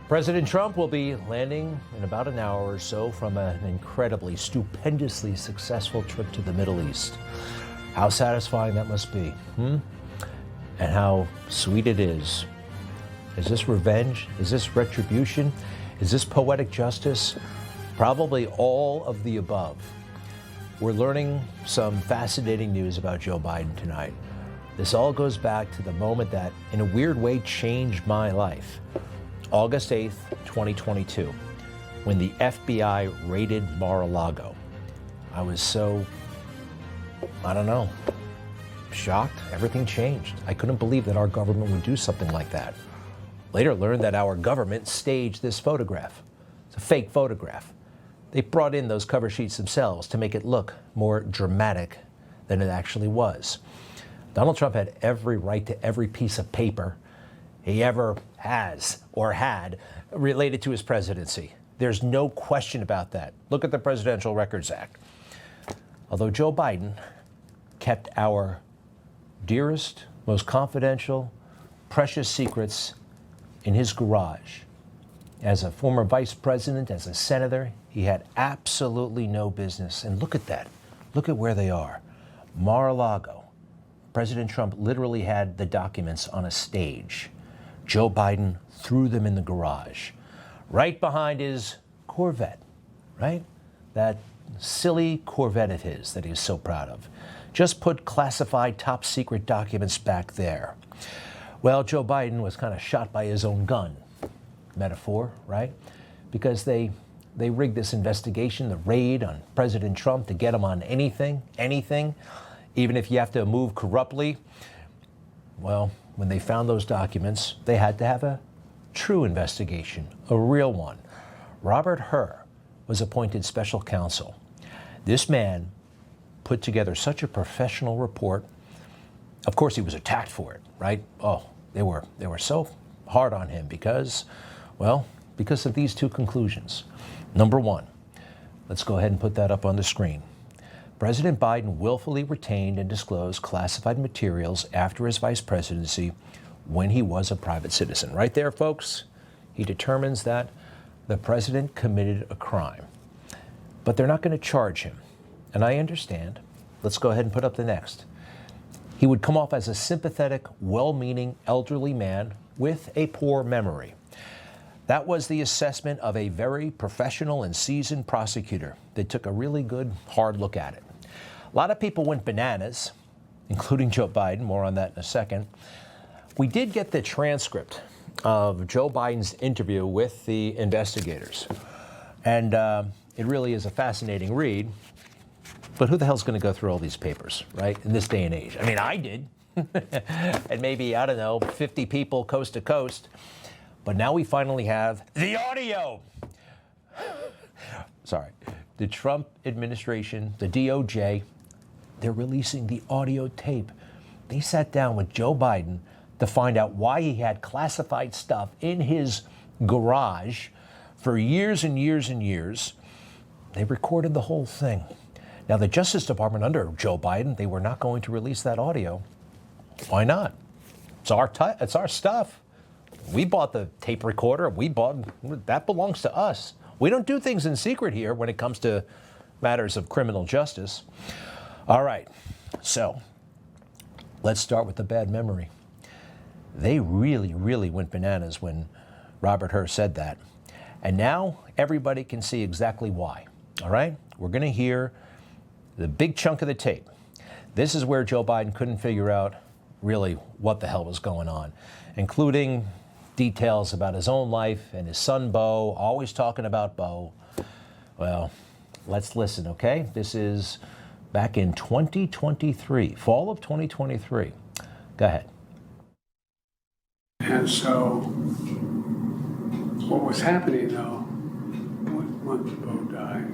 President Trump will be landing in about an hour or so from an incredibly, stupendously successful trip to the Middle East. How satisfying that must be, And how sweet it is. Is this revenge? Is this retribution? Is this poetic justice? Probably all of the above. We're learning some fascinating news about Joe Biden tonight. This all goes back to the moment that, in a weird way, changed my life. August 8th, 2022, when the FBI raided Mar-a-Lago. I was so, shocked. Everything changed. I couldn't believe that our government would do something like that. Later learned that our government staged this photograph. It's a fake photograph. They brought in those cover sheets themselves to make it look more dramatic than it actually was. Donald Trump had every right to every piece of paper he ever has or had related to his presidency. There's no question about that. Look at the Presidential Records Act. Although Joe Biden kept our dearest, most confidential, precious secrets in his garage. As a former vice president, as a senator, he had absolutely no business. And look at that. Look at where they are. Mar-a-Lago. President Trump literally had the documents on a stage. Joe Biden threw them in the garage, right behind his Corvette, right? That silly Corvette of his that he was so proud of. Just put classified top secret documents back there. Well, Joe Biden was kind of shot by his own gun. Metaphor, right? Because they rigged this investigation, the raid on President Trump, to get him on anything, even if you have to move corruptly. Well, when they found those documents, they had to have a true investigation, a real one. Robert Hur was appointed special counsel. This man put together such a professional report. Of course, he was attacked for it, right? Oh, they were so hard on him because of these two conclusions. Number one, let's go ahead and put that up on the screen. President Biden willfully retained and disclosed classified materials after his vice presidency when he was a private citizen. Right there, folks, he determines that the president committed a crime. But they're not going to charge him. And I understand. Let's go ahead and put up the next. He would come off as a sympathetic, well-meaning elderly man with a poor memory. That was the assessment of a very professional and seasoned prosecutor that took a really good, hard look at it. A lot of people went bananas, including Joe Biden. More on that in a second. We did get the transcript of Joe Biden's interview with the investigators. And it really is a fascinating read. But who the hell's going to go through all these papers, right, in this day and age? I mean, I did. And maybe, 50 people coast to coast. But now we finally have the audio. Sorry. The Trump administration, the DOJ, they're releasing the audio tape. They sat down with Joe Biden to find out why he had classified stuff in his garage for years and years and years. They recorded the whole thing. Now, the Justice Department under Joe Biden, they were not going to release that audio. Why not? It's our stuff. We bought the tape recorder. That belongs to us. We don't do things in secret here when it comes to matters of criminal justice. All right, so let's start with the bad memory. They really, really went bananas when Robert Hur said that. And now everybody can see exactly why. All right, we're going to hear the big chunk of the tape. This is where Joe Biden couldn't figure out really what the hell was going on, including details about his own life and his son, Beau, always talking about Beau. Well, let's listen, okay? This is back in 2023, fall of 2023. Go ahead. And so what was happening, though, once Beau died,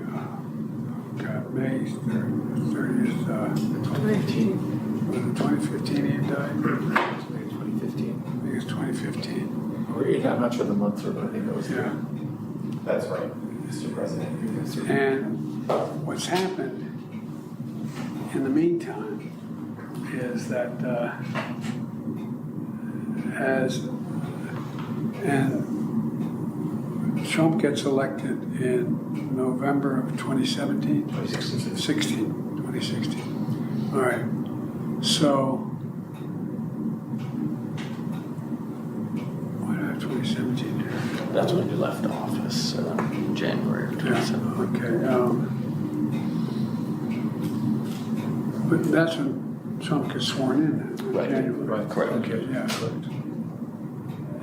May 30th, 2015. Was it 2015 he died? 2015. I think it's 2015. I'm not sure the month, but I think it was. Yeah. That's right, Mr. President. And what's happened in the meantime is that Trump gets elected in November of 2017? 2016. All right. So, why do I have 2017 here? That's when you left office, January of 2017. Okay. But that's when Trump gets sworn in. Right. January. Right. Correct. Okay. Yeah.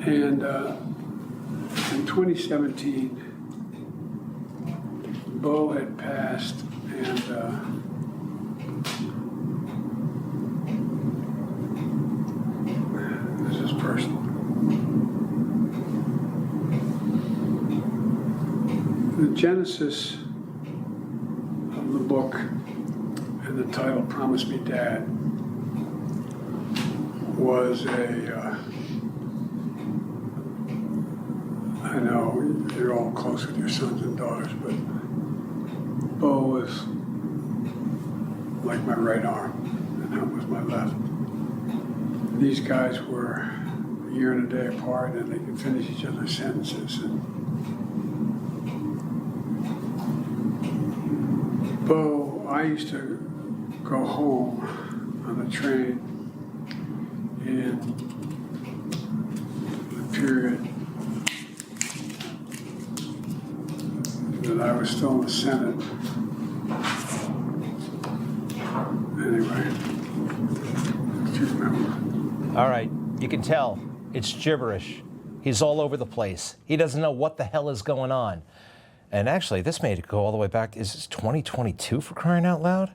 And in 2017, Bo had passed, and this is personal. The genesis of the book and the title, Promise Me Dad, was I know you're all close with your sons and daughters, but Bo was like my right arm, and that was my left. These guys were a year and a day apart, and they could finish each other's sentences. And Bo, I used to go home on the train in the period that I was still in the Senate. Anyway, do you remember? All right, you can tell it's gibberish. He's all over the place. He doesn't know what the hell is going on. And actually, this made it go all the way back. Is this 2022 for crying out loud?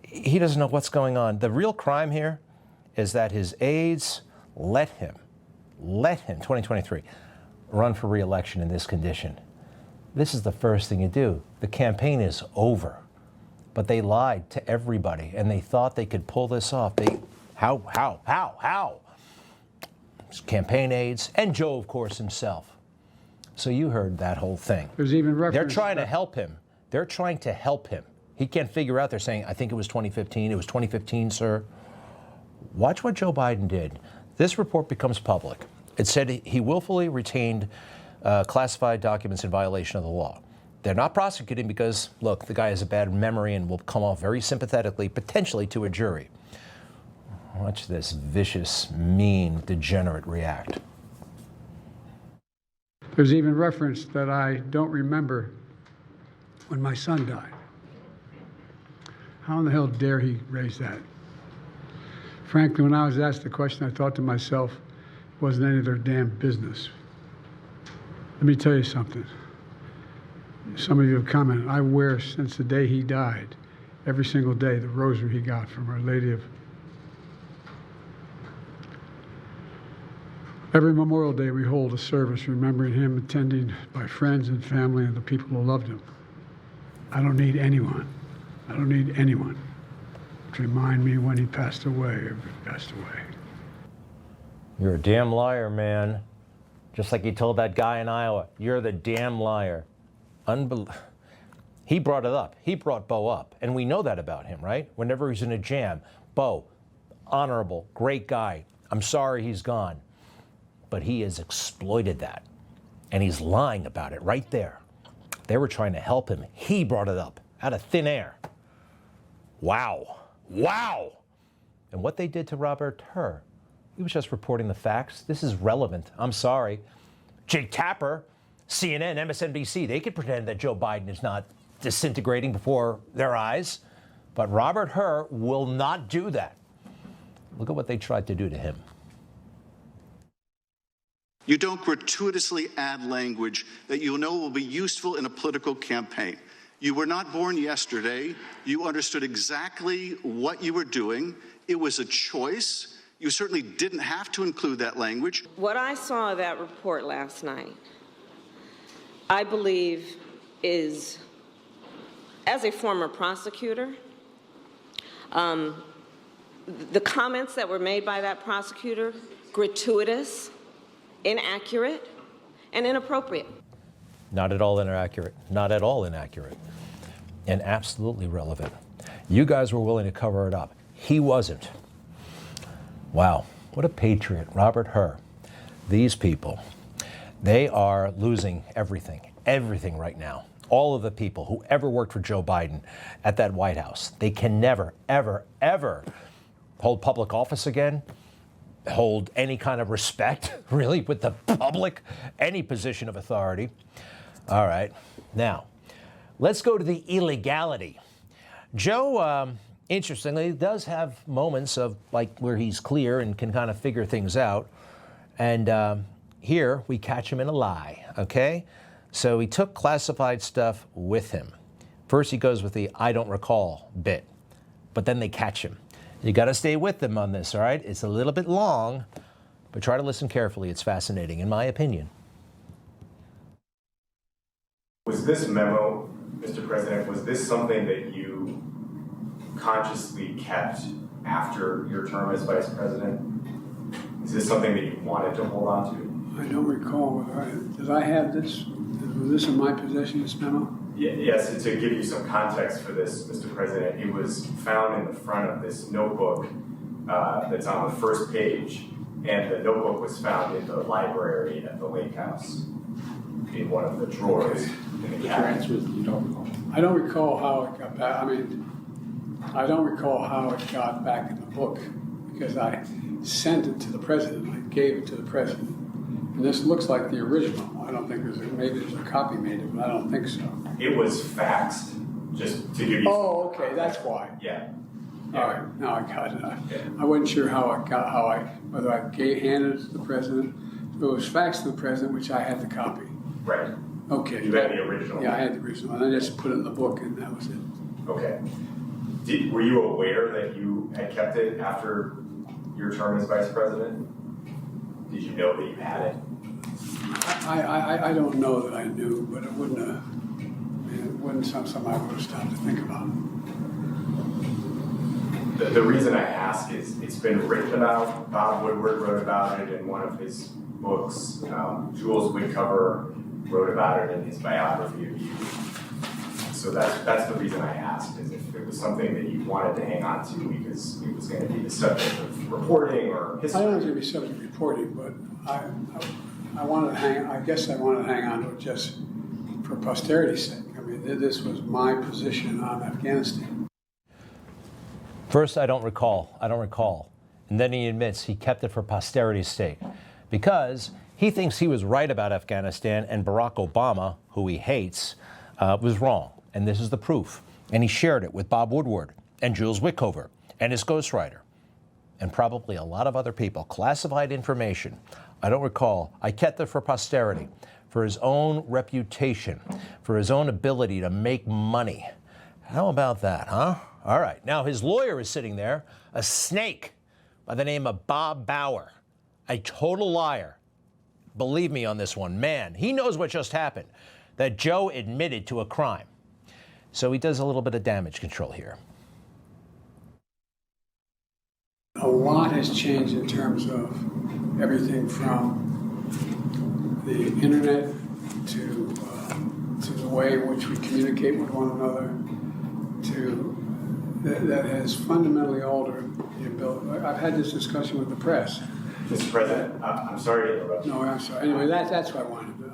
He doesn't know what's going on. The real crime here is that his aides let him, 2023, run for re-election in this condition. This is the first thing you do. The campaign is over. But they lied to everybody, and they thought they could pull this off. How? His campaign aides, and Joe, of course, himself. So you heard that whole thing. There's even reference. They're trying to help him. They're trying to help him. He can't figure out. They're saying, I think it was 2015. It was 2015, sir. Watch what Joe Biden did. This report becomes public. It said he willfully retained classified documents in violation of the law. They're not prosecuting because, look, the guy has a bad memory and will come off very sympathetically, potentially to a jury. Watch this vicious, mean, degenerate react. There's even reference that I don't remember when my son died. How in the hell dare he raise that? Frankly, when I was asked the question, I thought to myself, it wasn't any of their damn business. Let me tell you something. Some of you have commented, I wear since the day he died, every single day, the rosary he got from Our Lady of. Every Memorial Day we hold a service remembering him, attended by friends and family and the people who loved him. I don't need anyone to remind me when he passed away or passed away. You're a damn liar, man. Just like he told that guy in Iowa, you're the damn liar. He brought it up. He brought Bo up. And we know that about him, right? Whenever he's in a jam, Bo, honorable, great guy. I'm sorry he's gone. But he has exploited that. And he's lying about it right there. They were trying to help him. He brought it up out of thin air. Wow. And what they did to Robert Hur, he was just reporting the facts. This is relevant. I'm sorry. Jake Tapper, CNN, MSNBC, they could pretend that Joe Biden is not disintegrating before their eyes. But Robert Hur will not do that. Look at what they tried to do to him. You don't gratuitously add language that you know will be useful in a political campaign. You were not born yesterday. You understood exactly what you were doing. It was a choice. You certainly didn't have to include that language. What I saw of that report last night, I believe is, as a former prosecutor, the comments that were made by that prosecutor, gratuitous, inaccurate, and inappropriate. Not at all inaccurate. Not at all inaccurate. And absolutely relevant. You guys were willing to cover it up. He wasn't. Wow. What a patriot. Robert Hur. These people. They are losing everything right now. All of the people who ever worked for Joe Biden at that White House, they can never, ever, ever hold public office again, hold any kind of respect, really, with the public, any position of authority. All right. Now, let's go to the illegality. Joe, interestingly, does have moments of like where he's clear and can kind of figure things out. And here we catch him in a lie, okay? So he took classified stuff with him. First he goes with the I don't recall bit, but then they catch him. You got to stay with them on this, all right? It's a little bit long, but try to listen carefully. It's fascinating, in my opinion. Was this memo, Mr. President, was this something that you consciously kept after your term as Vice President? Is this something that you wanted to hold on to? I don't recall whether did I have this? Was this in my possession, this memo? Yes, to give you some context for this, Mr. President, it was found in the front of this notebook that's on the first page, and the notebook was found in the library at the Lake House in one of the drawers in the cabinet. You don't recall. I don't recall how it got back. I mean, I don't recall how it got back in the book because I sent it to the president. I gave it to the president. And this looks like the original. I don't think maybe there's a copy made of it, but I don't think so. It was faxed, just to give you. Oh, okay, that's why. Yeah. All right, now I got it. Yeah. I wasn't sure whether I handed it to the president. If it was faxed to the president, which I had the copy. Right. Okay. You had the original. Yeah, I had the original, and I just put it in the book, and that was it. Okay. Were you aware that you had kept it after your term as Vice President? Did you know that you had it? I don't know that I knew, but it wasn't something I would have stopped to think about. The reason I ask is it's been written about. Bob Woodward wrote about it in one of his books. Jules Whitcover wrote about it in his biography of you. So that's the reason I asked, is if it was something that you wanted to hang on to because it was going to be the subject of reporting or history. I don't want it to be subject to reporting, but I wanted to hang. I guess I wanted to hang on to it just for posterity's sake. I mean, this was my position on Afghanistan. First, I don't recall. And then he admits he kept it for posterity's sake because he thinks he was right about Afghanistan and Barack Obama, who he hates, was wrong. And this is the proof. And he shared it with Bob Woodward and Jules Whitcover and his ghostwriter and probably a lot of other people. Classified information. I don't recall. I kept it for posterity, for his own reputation, for his own ability to make money. How about that, huh? All right. Now, his lawyer is sitting there, a snake by the name of Bob Bauer, a total liar. Believe me on this one. Man, he knows what just happened, that Joe admitted to a crime. So he does a little bit of damage control here. A lot has changed in terms of everything from the internet to the way in which we communicate with one another, that has fundamentally altered the ability. I've had this discussion with the press. Mr. President, I'm sorry to interrupt you. No, I'm sorry. Anyway, that's what I wanted to do.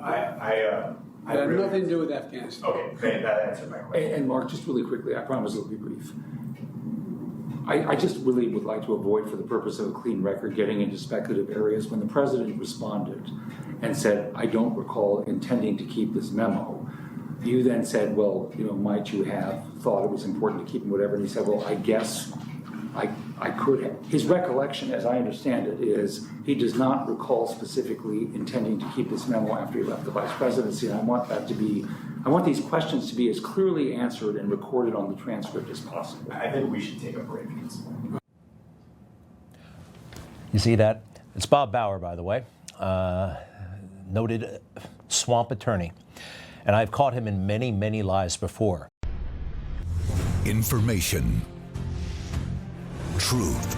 It had nothing to do with Afghanistan. Okay, that answered my question. And Mark, just really quickly, I promise it'll be brief. I just really would like to avoid, for the purpose of a clean record, getting into speculative areas. When the president responded and said, I don't recall intending to keep this memo, you then said, well, might you have thought it was important to keep and whatever? And he said, well, I guess I could have. His recollection, as I understand it, is he does not recall specifically intending to keep this memo after he left the vice presidency. And I want these questions to be as clearly answered and recorded on the transcript as possible. I think we should take a break at this point. You see that? It's Bob Bauer, by the way, noted swamp attorney. And I've caught him in many, many lies before. Information. Truth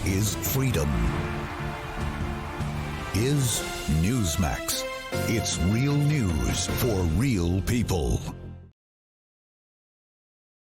is freedom. Is Newsmax. It's real news for real people.